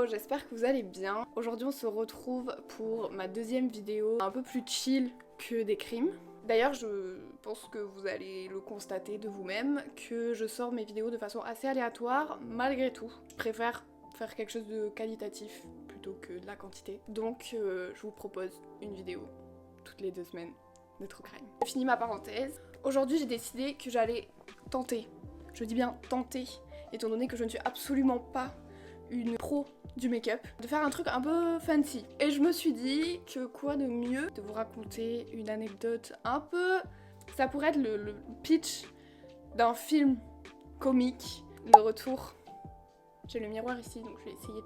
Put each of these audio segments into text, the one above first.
j'espère que vous allez bien. Aujourd'hui on se retrouve pour ma deuxième vidéo un peu plus chill que des crimes. D'ailleurs je pense que vous allez le constater de vous-même que je sors mes vidéos de façon assez aléatoire malgré tout. Je préfère faire quelque chose de qualitatif plutôt que de la quantité. Donc je vous propose une vidéo toutes les 2 semaines de True Crime. J'ai fini ma parenthèse. Aujourd'hui j'ai décidé que j'allais tenter, je dis bien tenter, étant donné que je ne suis absolument pas une pro du make-up, de faire un truc un peu fancy. Et je me suis dit que quoi de mieux de vous raconter une anecdote un peu... Ça pourrait être le pitch d'un film comique, le retour. J'ai le miroir ici donc je vais essayer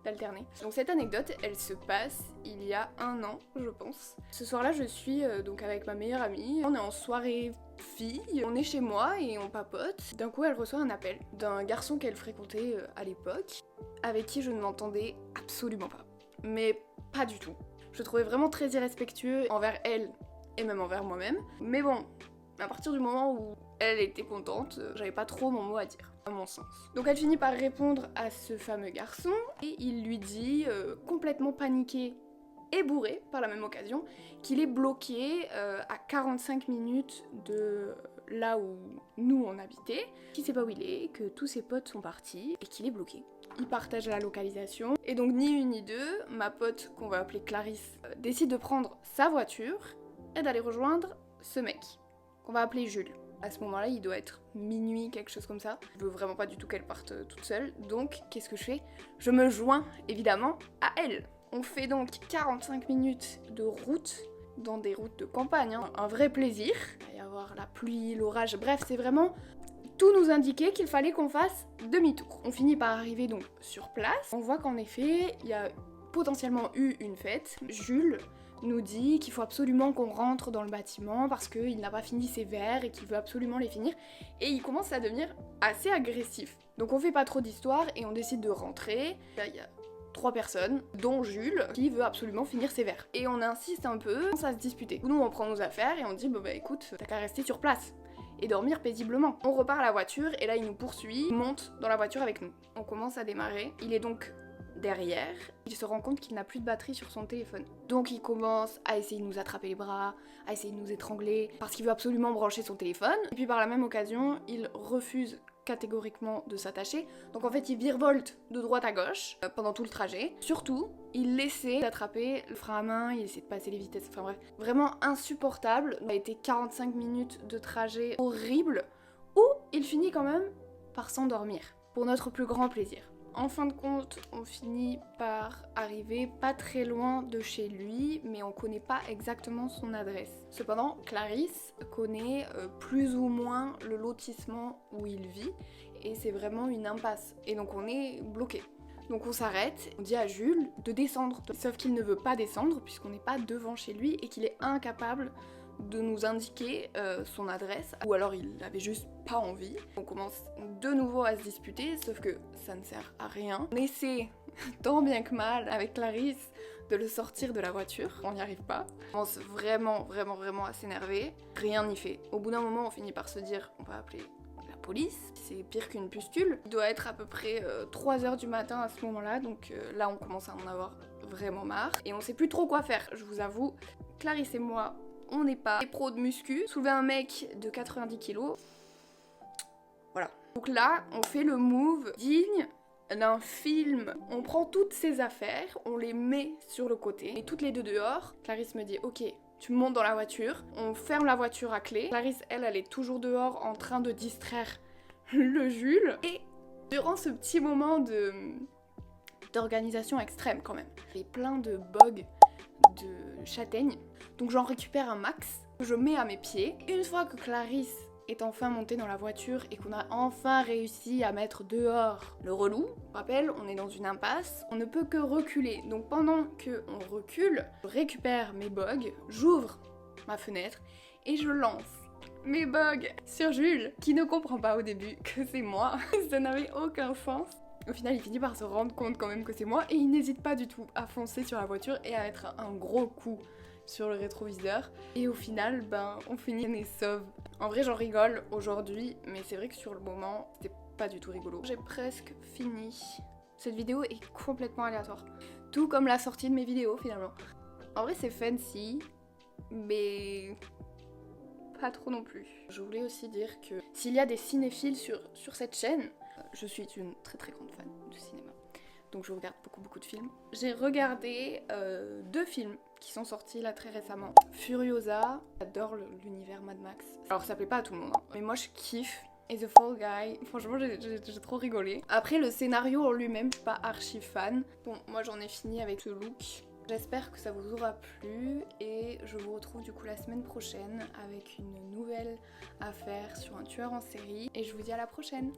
d'alterner. Donc cette anecdote, elle se passe il y a 1 an, je pense. Ce soir-là, je suis donc avec ma meilleure amie. On est en soirée fille, on est chez moi et on papote. D'un coup, elle reçoit un appel d'un garçon qu'elle fréquentait à l'époque, avec qui je ne m'entendais absolument pas. Mais pas du tout. Je le trouvais vraiment très irrespectueux envers elle et même envers moi-même. Mais bon, à partir du moment où elle était contente, j'avais pas trop mon mot à dire, à mon sens. Donc elle finit par répondre à ce fameux garçon et il lui dit, complètement paniqué et bourré par la même occasion, qu'il est bloqué à 45 minutes de là où nous on habitait, qu'il sait pas où il est, que tous ses potes sont partis et qu'il est bloqué. Il partage la localisation et donc ni une ni deux, ma pote qu'on va appeler Clarisse décide de prendre sa voiture et d'aller rejoindre ce mec qu'on va appeler Jules. À ce moment-là, il doit être minuit, quelque chose comme ça. Je veux vraiment pas du tout qu'elle parte toute seule, donc qu'est-ce que je fais? Je me joins évidemment à elle. On fait donc 45 minutes de route, dans des routes de campagne, hein. Un vrai plaisir. Il va y avoir la pluie, l'orage, bref, c'est vraiment... Tout nous indiquait qu'il fallait qu'on fasse demi-tour. On finit par arriver donc sur place. On voit qu'en effet, il y a potentiellement eu une fête. Jules nous dit qu'il faut absolument qu'on rentre dans le bâtiment parce qu'il n'a pas fini ses verres et qu'il veut absolument les finir. Et il commence à devenir assez agressif. Donc on fait pas trop d'histoire et on décide de rentrer. Là, il y a 3 personnes, dont Jules, qui veut absolument finir ses verres. Et on insiste un peu, on commence à se disputer. Nous on prend nos affaires et on dit bah écoute, t'as qu'à rester sur place et dormir paisiblement. On repart à la voiture et là il nous poursuit, il monte dans la voiture avec nous. On commence à démarrer, il est donc derrière, il se rend compte qu'il n'a plus de batterie sur son téléphone. Donc il commence à essayer de nous attraper les bras, à essayer de nous étrangler, parce qu'il veut absolument brancher son téléphone. Et puis par la même occasion, il refuse catégoriquement de s'attacher. Donc en fait, il virevolte de droite à gauche pendant tout le trajet. Surtout, il essaie d'attraper le frein à main, il essaie de passer les vitesses, enfin bref. Vraiment insupportable. Ça a été 45 minutes de trajet horrible, où il finit quand même par s'endormir, pour notre plus grand plaisir. En fin de compte, on finit par arriver pas très loin de chez lui, mais on connaît pas exactement son adresse. Cependant, Clarisse connaît plus ou moins le lotissement où il vit, et c'est vraiment une impasse. Et donc on est bloqué. Donc on s'arrête, on dit à Jules de descendre, sauf qu'il ne veut pas descendre puisqu'on n'est pas devant chez lui et qu'il est incapable de nous indiquer son adresse, ou alors il avait juste pas envie. On commence de nouveau à se disputer, sauf que ça ne sert à rien. On essaie tant bien que mal avec Clarisse de le sortir de la voiture, on n'y arrive pas. On commence vraiment à s'énerver, rien n'y fait. Au bout d'un moment on finit par se dire on va appeler la police, c'est pire qu'une pustule. Il doit être à peu près 3h du matin à ce moment-là, donc là on commence à en avoir vraiment marre, et on sait plus trop quoi faire, je vous avoue. Clarisse et moi, on n'est pas des pros de muscu. Soulever un mec de 90 kilos. Voilà. Donc là, on fait le move digne d'un film. On prend toutes ses affaires, on les met sur le côté. Et toutes les deux dehors. Clarisse me dit, ok, tu montes dans la voiture. On ferme la voiture à clé. Clarisse, elle est toujours dehors en train de distraire le Jules. Et durant ce petit moment d'organisation extrême quand même, il y a plein de bugs de châtaigne. Donc j'en récupère un max, je mets à mes pieds. Une fois que Clarisse est enfin montée dans la voiture et qu'on a enfin réussi à mettre dehors le relou, je rappelle, on est dans une impasse, on ne peut que reculer. Donc pendant qu'on recule, je récupère mes bugs, j'ouvre ma fenêtre et je lance mes bugs sur Jules, qui ne comprend pas au début que c'est moi. Ça n'avait aucun sens. Au final, il finit par se rendre compte quand même que c'est moi et il n'hésite pas du tout à foncer sur la voiture et à mettre un gros coup sur le rétroviseur. Et au final, on finit sain et sauve. En vrai, j'en rigole aujourd'hui, mais c'est vrai que sur le moment, c'était pas du tout rigolo. J'ai presque fini Cette vidéo est complètement aléatoire. Tout comme la sortie de mes vidéos finalement. En vrai c'est fancy, mais pas trop non plus. Je voulais aussi dire que s'il y a des cinéphiles sur cette chaîne, je suis une très très grande fan de cinéma. Donc je regarde beaucoup de films. J'ai regardé 2 films qui sont sortis là très récemment. Furiosa, j'adore l'univers Mad Max. Alors ça plaît pas à tout le monde, hein, mais moi je kiffe. Et The Fall Guy, franchement j'ai trop rigolé. Après le scénario en lui-même, je suis pas archi fan. Bon, moi j'en ai fini avec le look. J'espère que ça vous aura plu et je vous retrouve du coup la semaine prochaine avec une nouvelle affaire sur un tueur en série. Et je vous dis à la prochaine.